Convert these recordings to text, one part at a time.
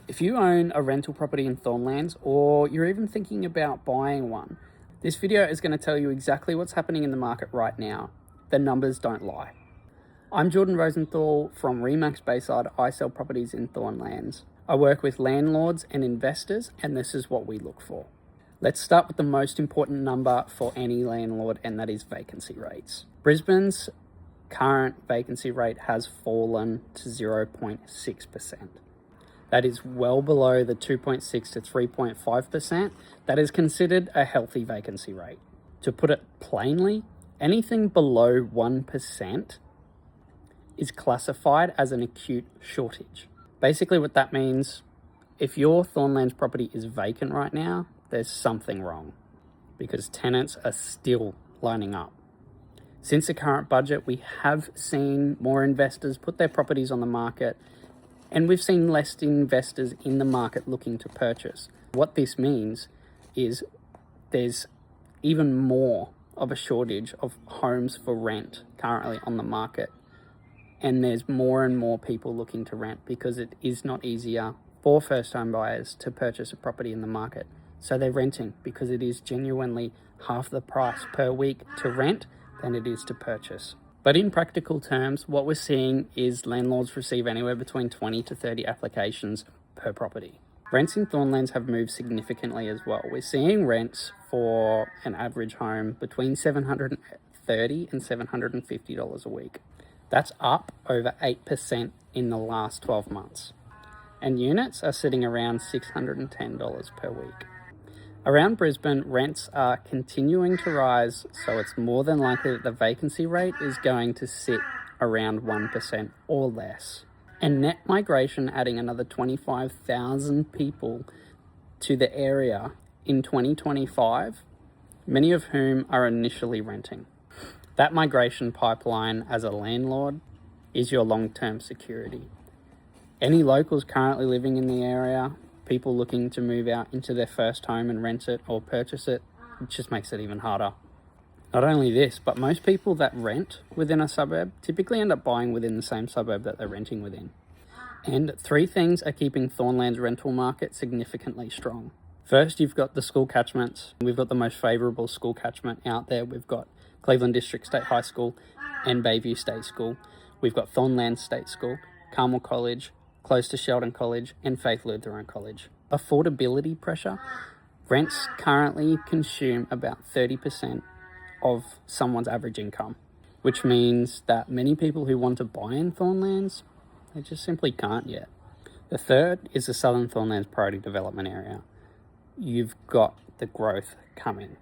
If you own a rental property in Thornlands, or you're even thinking about buying one, this video is going to tell you exactly what's happening in the market right now. The numbers don't lie. I'm Jordan Rosenthal from Remax Bayside. I sell properties in Thornlands. I work with landlords and investors, and this is what we look for. Let's start with the most important number for any landlord, and that is vacancy rates. Brisbane's current vacancy rate has fallen to 0.6%. That is well below the 2.6 to 3.5% that is considered a healthy vacancy rate. To put it plainly, anything below 1% is classified as an acute shortage. Basically what that means, if your Thornlands property is vacant right now, there's something wrong because tenants are still lining up. Since the current budget, we have seen more investors put their properties on the market, and we've seen less investors in the market looking to purchase. What this means is there's even more of a shortage of homes for rent currently on the market. And there's more and more people looking to rent because it is not easier for first-time buyers to purchase a property in the market. So they're renting because it is genuinely half the price per week to rent than it is to purchase. But in practical terms, what we're seeing is landlords receive anywhere between 20 to 30 applications per property. Rents in Thornlands have moved significantly as well. We're seeing rents for an average home between $730 and $750 a week. That's up over 8% in the last 12 months. And units are sitting around $610 per week. Around Brisbane, rents are continuing to rise, so it's more than likely that the vacancy rate is going to sit around 1% or less. And net migration adding another 25,000 people to the area in 2025, many of whom are initially renting. That migration pipeline as a landlord is your long-term security. Any locals currently living in the area, people looking to move out into their first home and rent it or purchase it, it just makes it even harder. Not only this, but most people that rent within a suburb typically end up buying within the same suburb that they're renting within. And three things are keeping Thornlands' rental market significantly strong. First, you've got the school catchments. We've got the most favourable school catchment out there. We've got Cleveland District State High School and Bayview State School. We've got Thornlands State School, Carmel College, close to Sheldon College, and Faith Lutheran College. Affordability pressure. Rents currently consume about 30% of someone's average income, which means that many people who want to buy in Thornlands, they just simply can't yet. The third is the Southern Thornlands Priority Development Area. You've got the growth coming.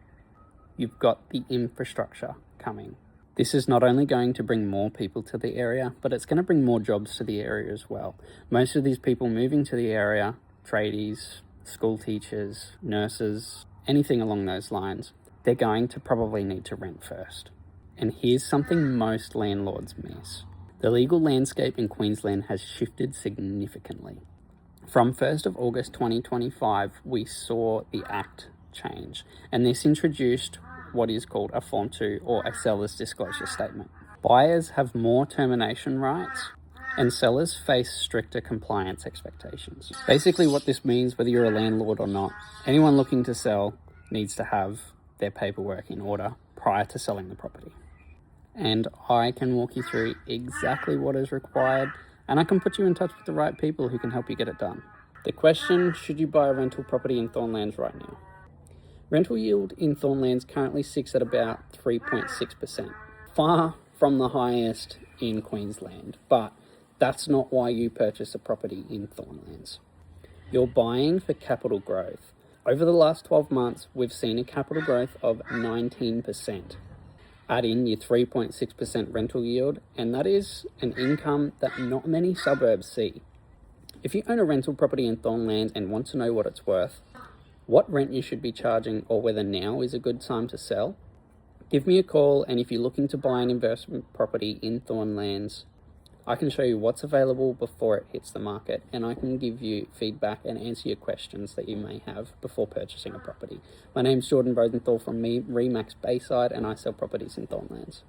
You've got the infrastructure coming. This is not only going to bring more people to the area, but it's going to bring more jobs to the area as well. Most of these people moving to the area, tradies, school teachers, nurses, anything along those lines, they're going to probably need to rent first. And here's something most landlords miss. The legal landscape in Queensland has shifted significantly. From 1st of August 2025, we saw the Act change, and this introduced what is called a Form 2 or a seller's disclosure statement. Buyers have more termination rights and sellers face stricter compliance expectations. Basically what this means, whether you're a landlord or not, anyone looking to sell needs to have their paperwork in order prior to selling the property. And I can walk you through exactly what is required, and I can put you in touch with the right people who can help you get it done. The question, should you buy a rental property in Thornlands right now? Rental yield in Thornlands currently sits at about 3.6%, far from the highest in Queensland, but that's not why you purchase a property in Thornlands. You're buying for capital growth. Over the last 12 months, we've seen a capital growth of 19%. Add in your 3.6% rental yield, and that is an income that not many suburbs see. If you own a rental property in Thornlands and want to know what it's worth, what rent you should be charging, or whether now is a good time to sell, give me a call. And if you're looking to buy an investment property in Thornlands, I can show you what's available before it hits the market, and I can give you feedback and answer your questions that you may have before purchasing a property. My name's Jordan Rosenthal from Remax Bayside, and I sell properties in Thornlands.